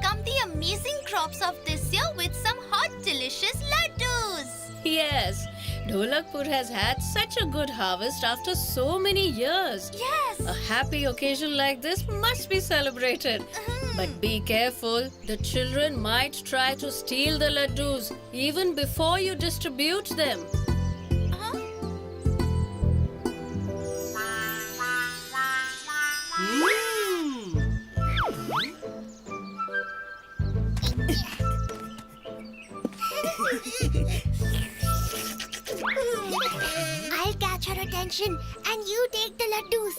welcome the amazing crops of this year with some hot, delicious laddus. Yes, Dholakpur has had such a good harvest after so many years. Yes. A happy occasion like this must be celebrated. But be careful, the children might try to steal the laddus even before you distribute them. I'll catch her attention and you take the laddus.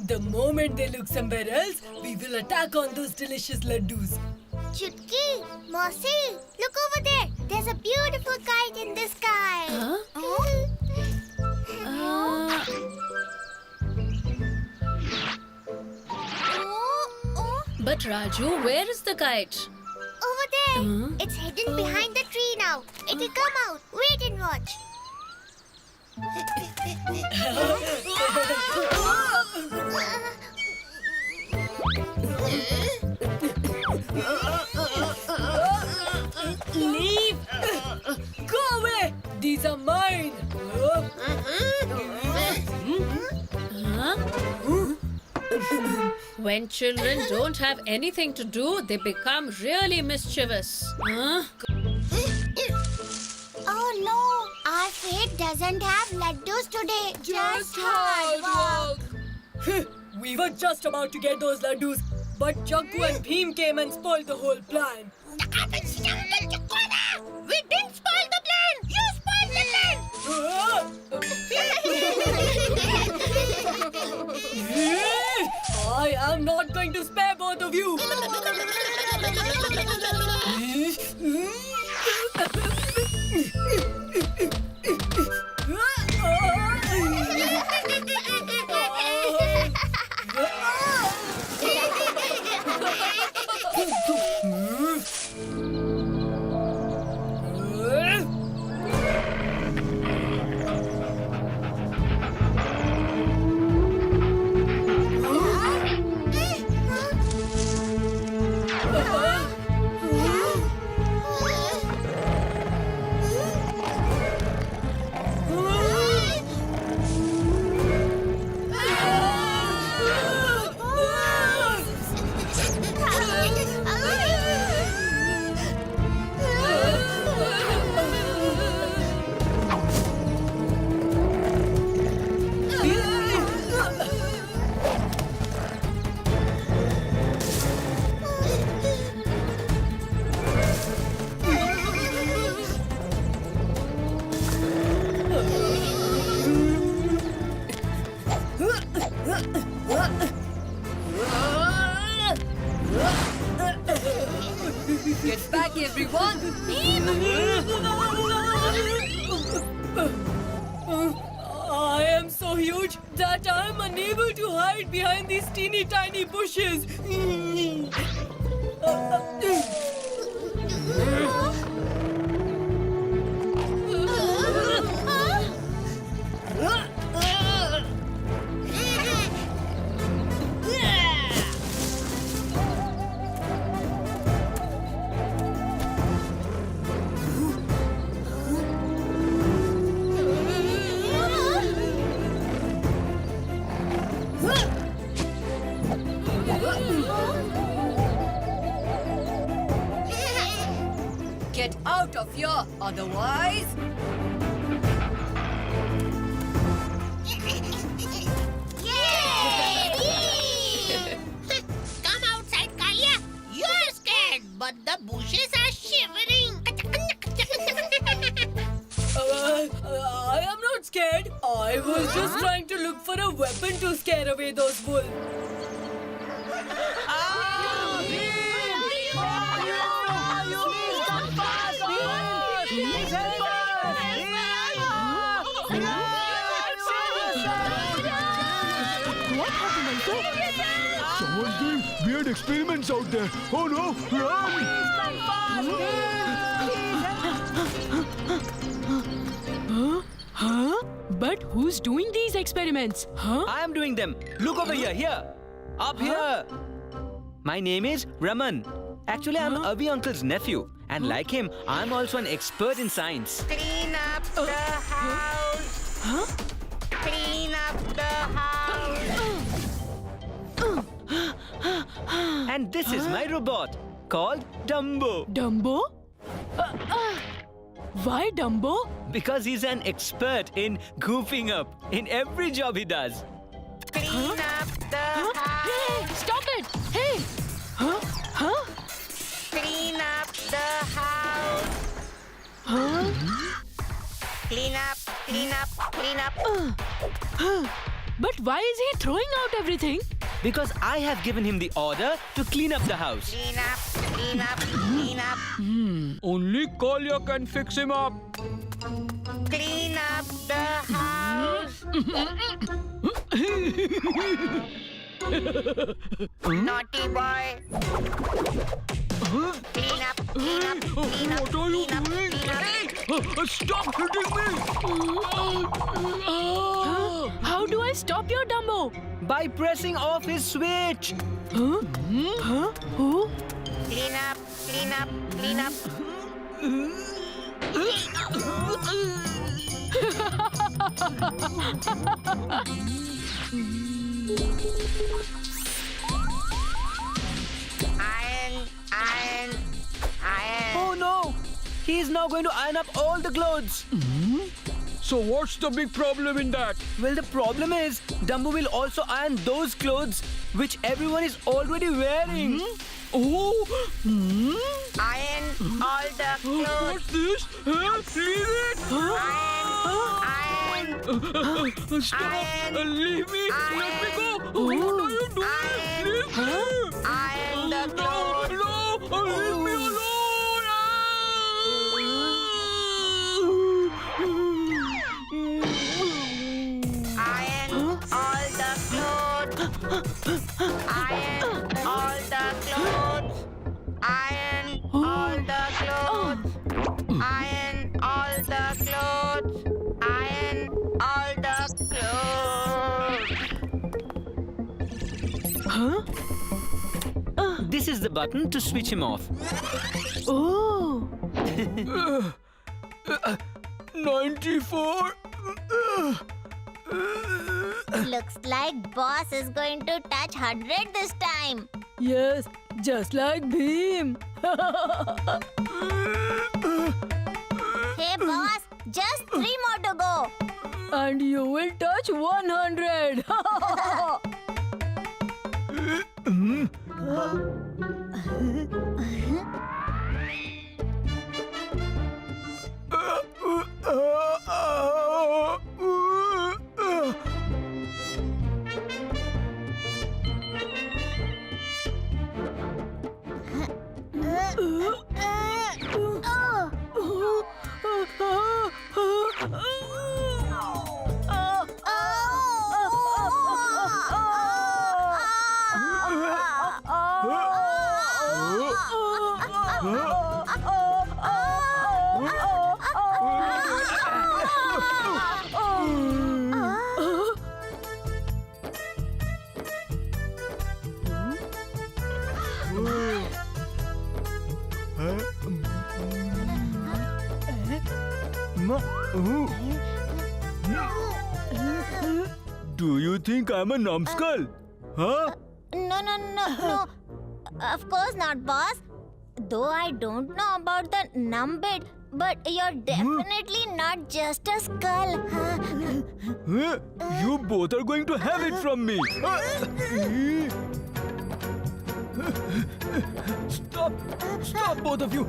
The moment they look somewhere else, we will attack on those delicious laddus. Chutki, Mosi, look over there. There's a beautiful kite in the sky. But Raju, where is the kite? Over there. It's hidden behind the tree now. It will come out. Wait and watch. Leave! Go away! These are mine! When children don't have anything to do, they become really mischievous. Oh no! Our fate doesn't have laddus today. Just hard work. We were just about to get those laddus, but Chakku and Bheem came and spoiled the whole plan. We didn't spoil the plan. You spoiled the plan. I am not going to spare both of you. Get back, everyone! I am so huge that I am unable to hide behind these teeny tiny bushes. Get out of here, otherwise... Come outside, Kalia. You're scared, but the bushes are shivering. I am not scared. I was just trying to look for a weapon to scare away those wolves. Someone's doing weird experiments out there. Oh no, run! Huh? But who's doing these experiments? Huh? I am doing them. Look over here, here. Up here! My name is Raman. Actually, I'm Avi uncle's nephew. And like him, I'm also an expert in science. Clean up the house. Clean up the house. And this is my robot called Dumbo. Dumbo? Why Dumbo? Because he's an expert in goofing up in every job he does. Clean up the house. Hey, stop it! Hey! Clean up the house. Clean up, clean up, clean up. But why is he throwing out everything? Because I have given him the order to clean up the house. Clean up, clean up, clean up. Only Kolya can fix him up. Clean up the house. Naughty boy. Clean up, clean up, clean up, What are you clean up, doing? clean up. Stop hitting me! How do I stop your Dumbo? By pressing off his switch. Huh? Who? Clean up, clean up, clean up. Iron, iron, iron. Oh no! He's now going to iron up all the clothes. So what's the big problem in that? Well, the problem is Dumbo will also iron those clothes which everyone is already wearing. Oh! Iron all the clothes. What's this? Leave it! Iron, iron. Stop! Iron. Leave me! Let me go! What are you doing? Iron. Leave me! Iron the No! clothes. No! Leave me alone! Iron all the clothes. Iron all the clothes. Iron all the clothes. Iron all the clothes. Iron all the clothes. This is the button to switch him off. Oh! 94. Looks like boss is going to touch 100 this time. Yes, just like Bhim. Hey boss, just 3 more to go. And you will touch 100. Do you think I'm a numbskull? Huh? No. Of course not, boss. Though I don't know about the numb bit, but you're definitely not just a skull. You both are going to have it from me. Stop! Stop, both of you!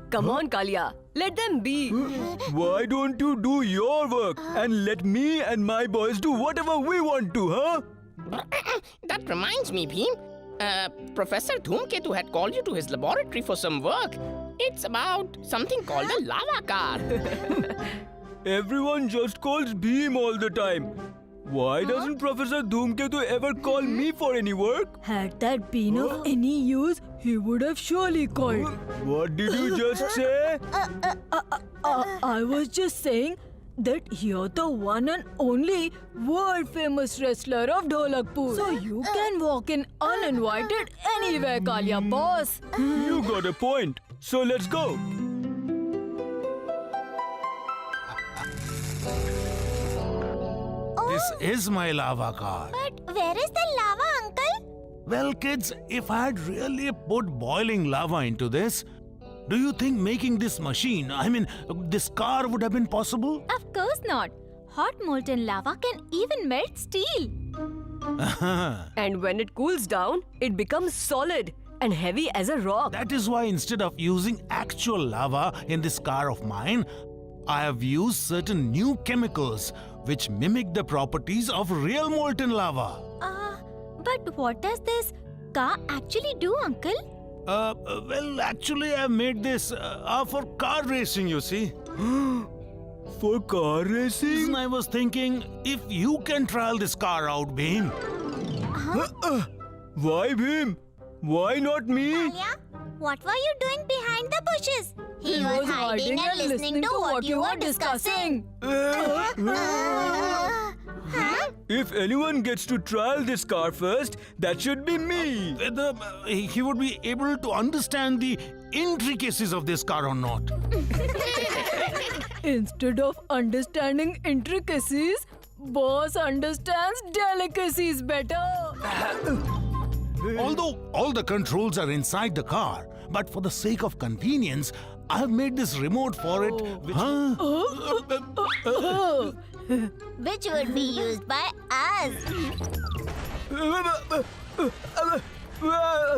Come on, Kalia. Let them be. Why don't you do your work and let me and my boys do whatever we want to, huh? That reminds me, Bheem. Professor Dhoomketu had called you to his laboratory for some work. It's about something called a lava car. Everyone just calls Bheem all the time. Why doesn't Professor Dhoomketu ever call me for any work? Had that been of any use, he would have surely called. What did you just say? I was just saying that you're the one and only world famous wrestler of Dholakpur. So you can walk in uninvited anywhere, Kalia boss. You got a point. So let's go. This is my lava car. But where is the lava, uncle? Well, kids, if I had really put boiling lava into this, do you think making this machine, this car would have been possible? Of course not. Hot molten lava can even melt steel. And when it cools down, it becomes solid and heavy as a rock. That is why instead of using actual lava in this car of mine, I have used certain new chemicals which mimic the properties of real molten lava. But what does this car actually do, uncle? Well, actually, I made this for car racing, you see. For car racing? Reason I was thinking, if you can trial this car out, Bhim. Why Bhim? Why not me? Kalia, what were you doing behind the bushes? He was hiding and listening to what you were discussing. If anyone gets to trial this car first, that should be me. Whether he would be able to understand the intricacies of this car or not. Instead of understanding intricacies, boss understands delicacies better. Although all the controls are inside the car, but for the sake of convenience, I have made this remote for it. Which would be used by us.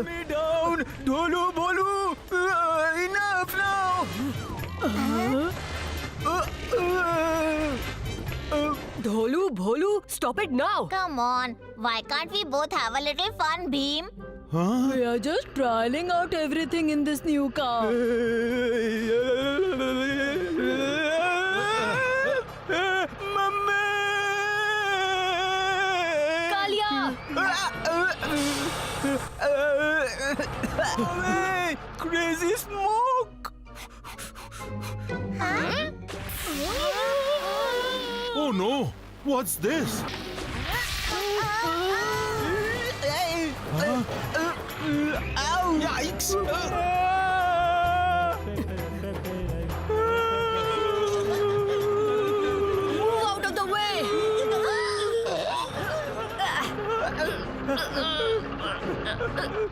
Me down! Dholu Bolu! Enough now! Dholu, Bholu, stop it now. Come on, why can't we both have a little fun, Bhim? We are just trialing out everything in this new car. Kalia! Away! Crazy smoke! Oh no! What's this? Yikes! Move out of the way!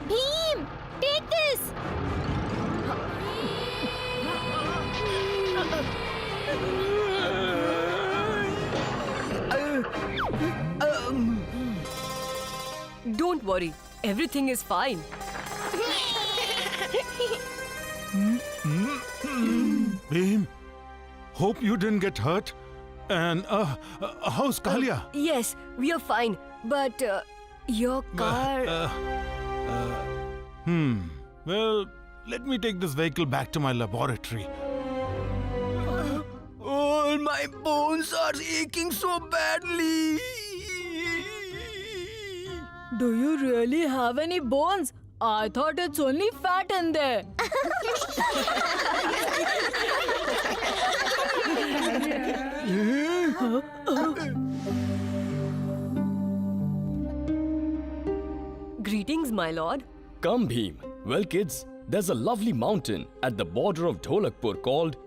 Bhim, take this. Don't worry, everything is fine. Bhim, hope you didn't get hurt. And how's Kalia? Yes, we are fine, but your car... Well, let me take this vehicle back to my laboratory. All my bones are aching so badly. Do you really have any bones? I thought it's only fat in there. Greetings, my lord. Come, Bhim. Well, kids, there's a lovely mountain at the border of Dholakpur called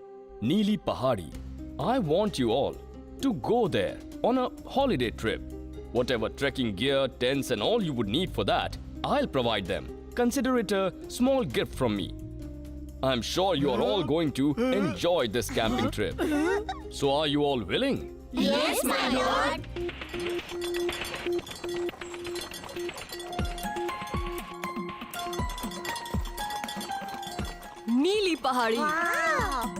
Neeli Pahadi. I want you all to go there on a holiday trip. Whatever trekking gear, tents, and all you would need for that, I'll provide them. Consider it a small gift from me. I'm sure you are all going to enjoy this camping trip. So, are you all willing? Yes, my lord. Neeli Pahadi. Wow.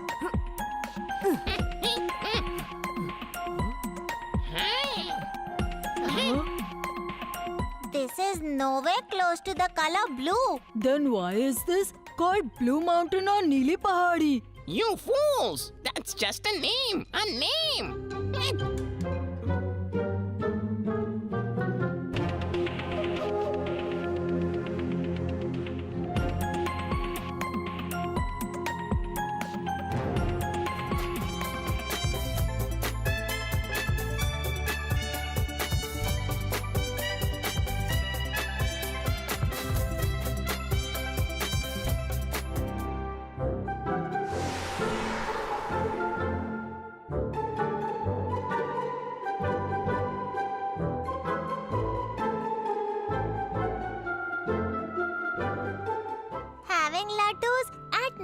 This is nowhere close to the color blue. Then why is this called Blue Mountain or Neeli Pahadi? You fools! That's just a name! A name!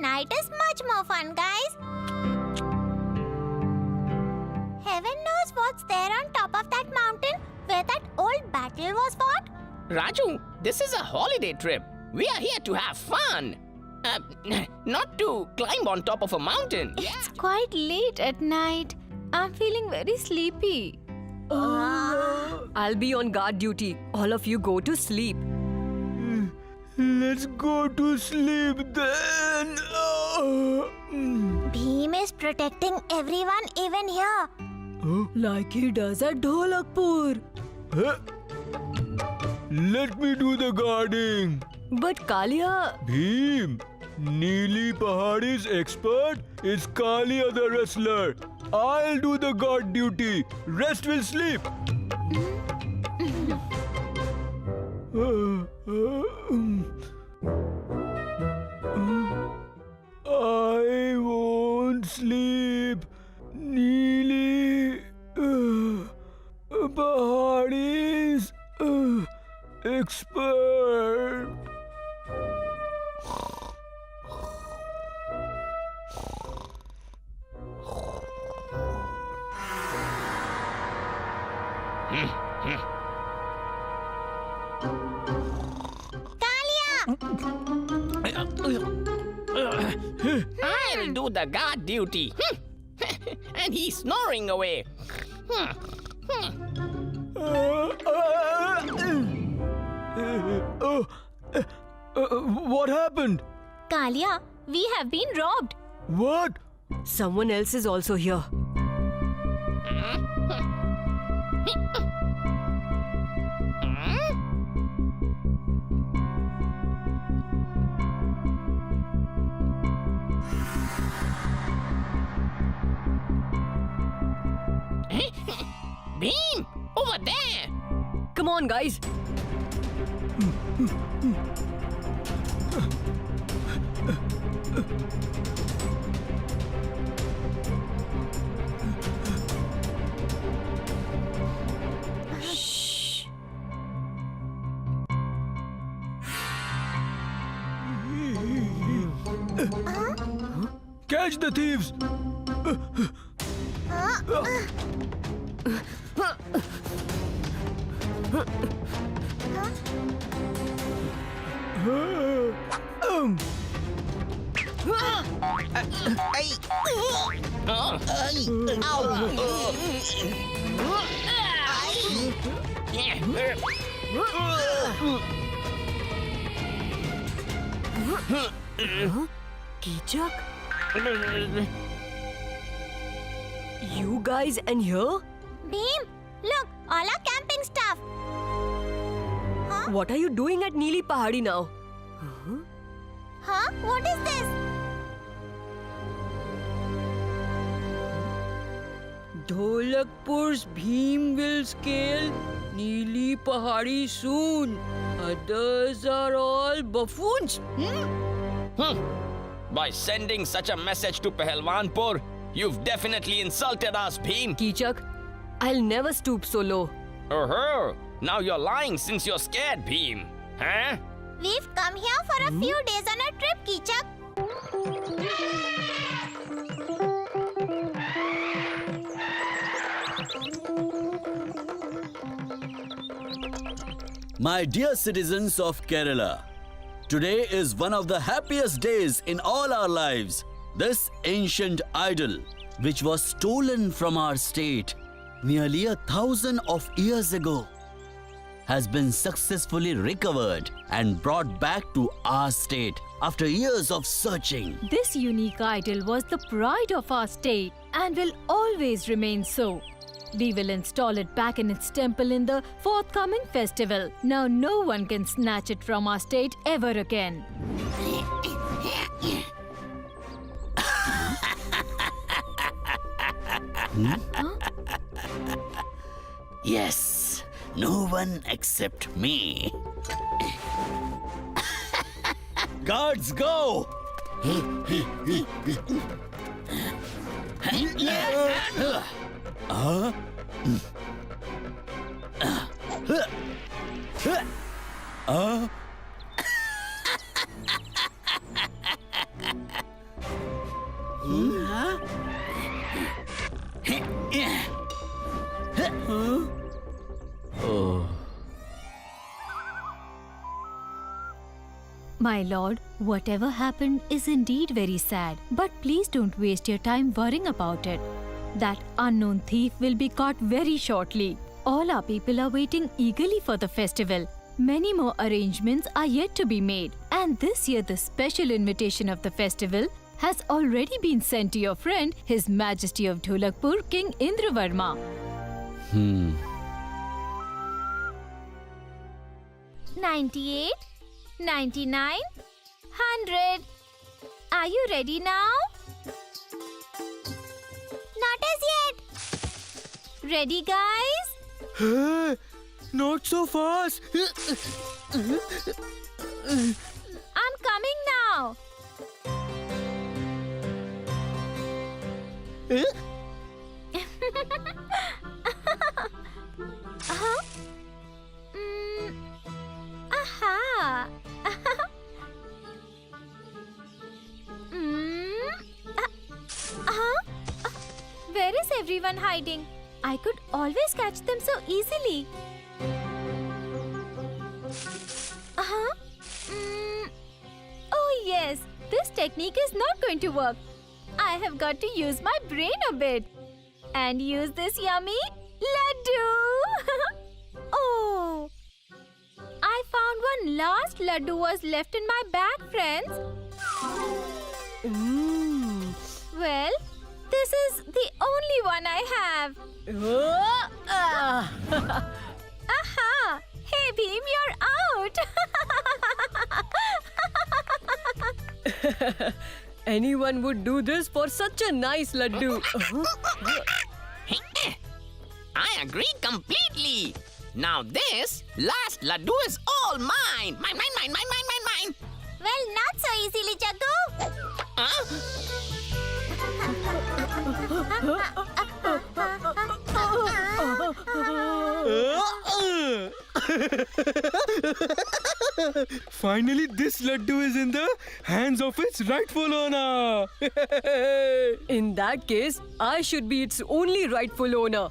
night is much more fun, guys. Heaven knows what's there on top of that mountain where that old battle was fought. Raju, this is a holiday trip. We are here to have fun. Not to climb on top of a mountain. It's quite late at night. I'm feeling very sleepy. I'll be on guard duty. All of you go to sleep. Let's go to sleep then. Bhim is protecting everyone even here. Like he does at Dholakpur. Let me do the guarding. But Kalia, Bhim, Neeli Pahadi's expert is Kalia the wrestler. I'll do the guard duty. Rest will sleep. I won't sleep. Neeli Pahadi's expert. I'll do the guard duty. And he's snoring away. What happened? Kalia, we have been robbed. What? Someone else is also here. Bhim, over there. Come on, guys. Shh. Catch the thieves! Kichak? You guys and here? Bhim, look, all our camping stuff. What are you doing at Neeli Pahadi now? Huh? What is this? Dholakpur's Bhim will scale Neeli Pahadi soon. Others are all buffoons. By sending such a message to Pahalwanpur, you've definitely insulted us, Bhim. Kichak, I'll never stoop so low. Oh, now you're lying since you're scared, Bhim. Huh? We've come here for a few days on a trip, Kichak. My dear citizens of Kerala, today is one of the happiest days in all our lives. This ancient idol, which was stolen from our state nearly 1,000 of years ago, has been successfully recovered and brought back to our state after years of searching. This unique idol was the pride of our state and will always remain so. We will install it back in its temple in the forthcoming festival. Now no one can snatch it from our state ever again. Yes, no one except me. Guards, go! My lord, whatever happened is indeed very sad. But please don't waste your time worrying about it. That unknown thief will be caught very shortly. All our people are waiting eagerly for the festival. Many more arrangements are yet to be made. And this year the special invitation of the festival has already been sent to your friend, His Majesty of Dholakpur, King Indravarma. 98, 99, 100. Are you ready now? Not as yet. Ready, guys? Not so fast. I'm coming now. Uh-huh. Aha. Where is everyone hiding? I could always catch them so easily. Oh yes, this technique is not going to work. I have got to use my brain a bit. And use this yummy laddu. Oh, I found one last laddu was left in my bag, friends. Well, this is the only one I have. Aha! Hey Bheem, you're out. Anyone would do this for such a nice laddu. I agree completely. Now this last laddu is all mine. Mine. Well, not so easily, Jaggu. Finally, this laddu is in the hands of its rightful owner. In that case, I should be its only rightful owner.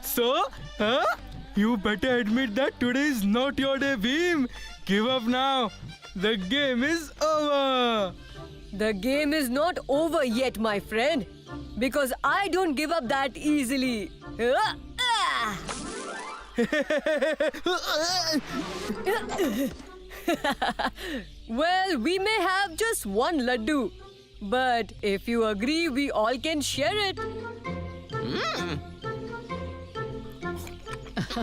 So, you better admit that today is not your day, Bheem. Give up now. The game is over. The game is not over yet, my friend. Because I don't give up that easily. Well, we may have just one laddu. But if you agree, we all can share it.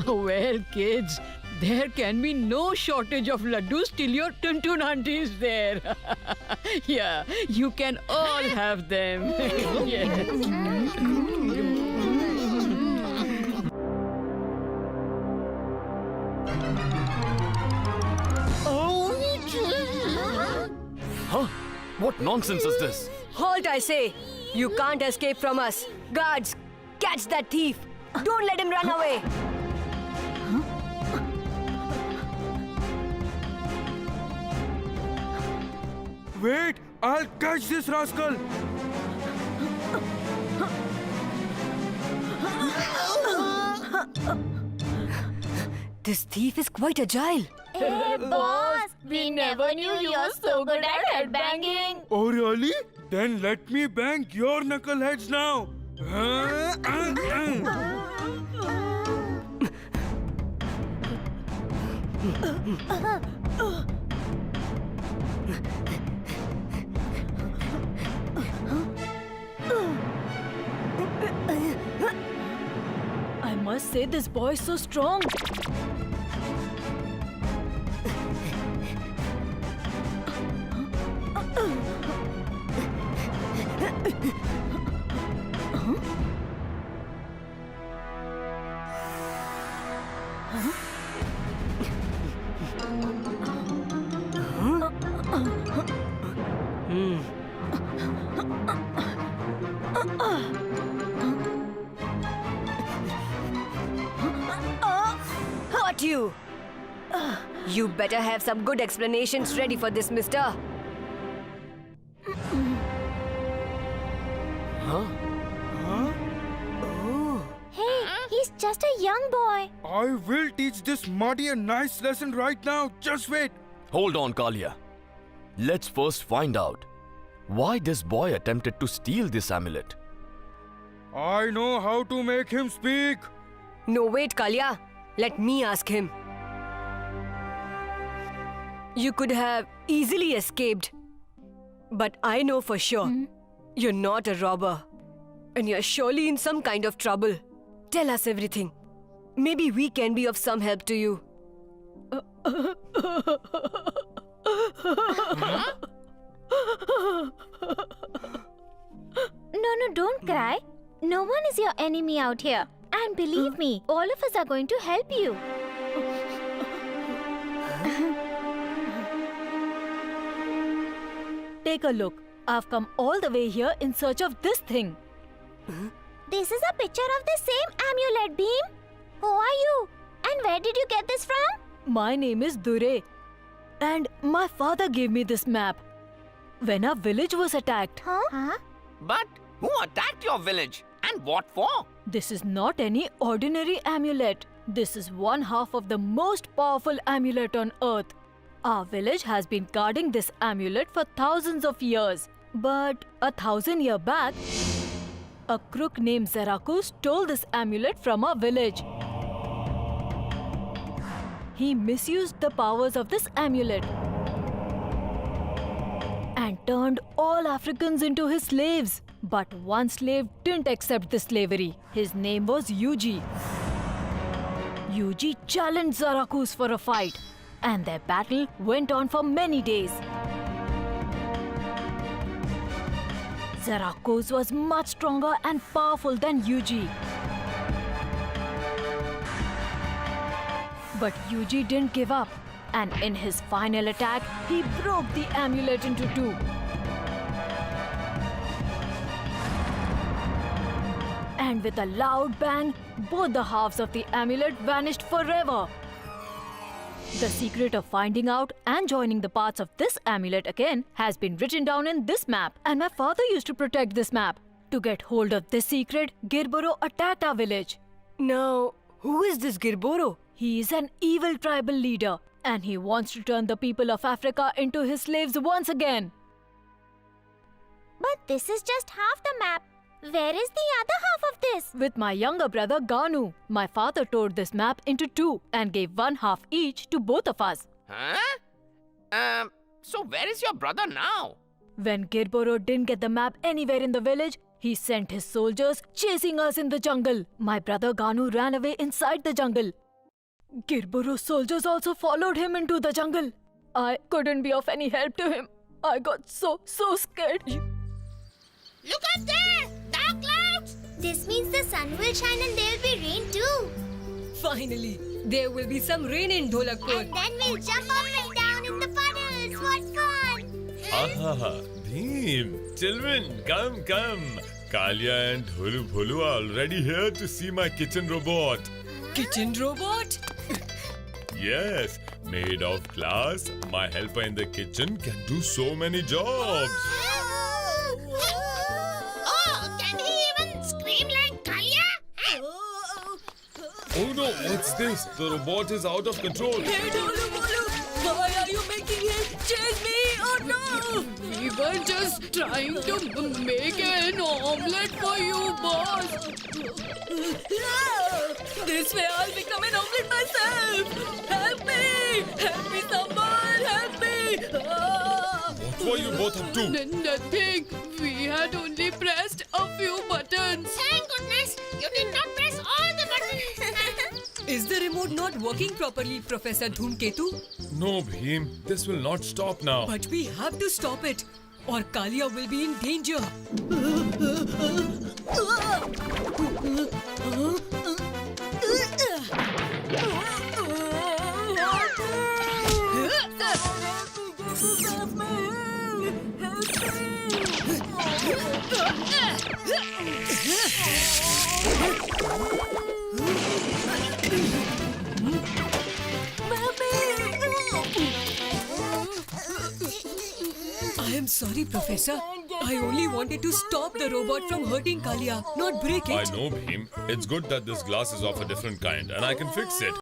Well, kids, there can be no shortage of laddus till your Tuntun auntie is there. Yeah, you can all have them. Yes. Huh? What nonsense is this? Halt, I say! You can't escape from us. Guards, catch that thief. Don't let him run away. Wait, I'll catch this rascal. This thief is quite agile. Hey, boss, we never knew you were so good at headbanging. Oh, really? Then let me bang your knuckleheads now. I must say this boy is so strong. You better have some good explanations ready for this, mister. Hey, he's just a young boy. I will teach this Marty a nice lesson right now. Just wait. Hold on, Kalia. Let's first find out why this boy attempted to steal this amulet. I know how to make him speak. No, wait, Kalia. Let me ask him. You could have easily escaped. But I know for sure you're not a robber. And you're surely in some kind of trouble. Tell us everything. Maybe we can be of some help to you. No, don't cry. No one is your enemy out here. And believe me, all of us are going to help you. Take a look. I've come all the way here in search of this thing. This is a picture of the same amulet, Bhim. Who are you? And where did you get this from? My name is Dure. And my father gave me this map. When our village was attacked. Huh? But who attacked your village? And what for? This is not any ordinary amulet. This is one half of the most powerful amulet on earth. Our village has been guarding this amulet for thousands of years. But 1,000 years back, a crook named Zaraku stole this amulet from our village. He misused the powers of this amulet and turned all Africans into his slaves. But one slave didn't accept this slavery. His name was Yuji. Yuji challenged Zarakus for a fight, and their battle went on for many days. Zarakus was much stronger and powerful than Yuji. But Yuji didn't give up, and in his final attack, he broke the amulet into two. And with a loud bang, both the halves of the amulet vanished forever. The secret of finding out and joining the parts of this amulet again has been written down in this map, and my father used to protect this map. To get hold of this secret, Girboro attacked our village. Now, who is this Girboro? He is an evil tribal leader, and he wants to turn the people of Africa into his slaves once again. But this is just half the map. Where is the other half of this? With my younger brother Ganu, my father tore this map into two and gave one half each to both of us. Huh? So where is your brother now? When Girboro didn't get the map anywhere in the village, he sent his soldiers chasing us in the jungle. My brother Ganu ran away inside the jungle. Girboro's soldiers also followed him into the jungle. I couldn't be of any help to him. I got so scared. Look up there! Dark clouds! This means the sun will shine and there will be rain too. Finally, there will be some rain in Dholakpur. And then we'll jump up and down in the puddles. What fun! Aha, Bhim, children, come. Kalia and Dholu Bholu are already here to see my kitchen robot. Kitchen robot? Yes, made of glass, my helper in the kitchen can do so many jobs. Oh, can he even scream like Kalia? Oh no, what's this? The robot is out of control. Hey, Dholu Bholu! Why are you making him chase me? Oh no! We were just trying to make an omelette for you, boss. This way I'll become an omelet myself! Help me! Help me, someone! Help me! What were you both up to? Nothing. We had only pressed a few buttons. Thank goodness you did not press all the buttons. Is the remote not working properly, Professor Dhoomketu? No, Bhim, this will not stop now. But we have to stop it, or Kalia will be in danger. I'm sorry, Professor. I only wanted to stop the robot from hurting Kalia, not break I it. know, Bhim. It's good that this glass is of a different kind and I can fix it.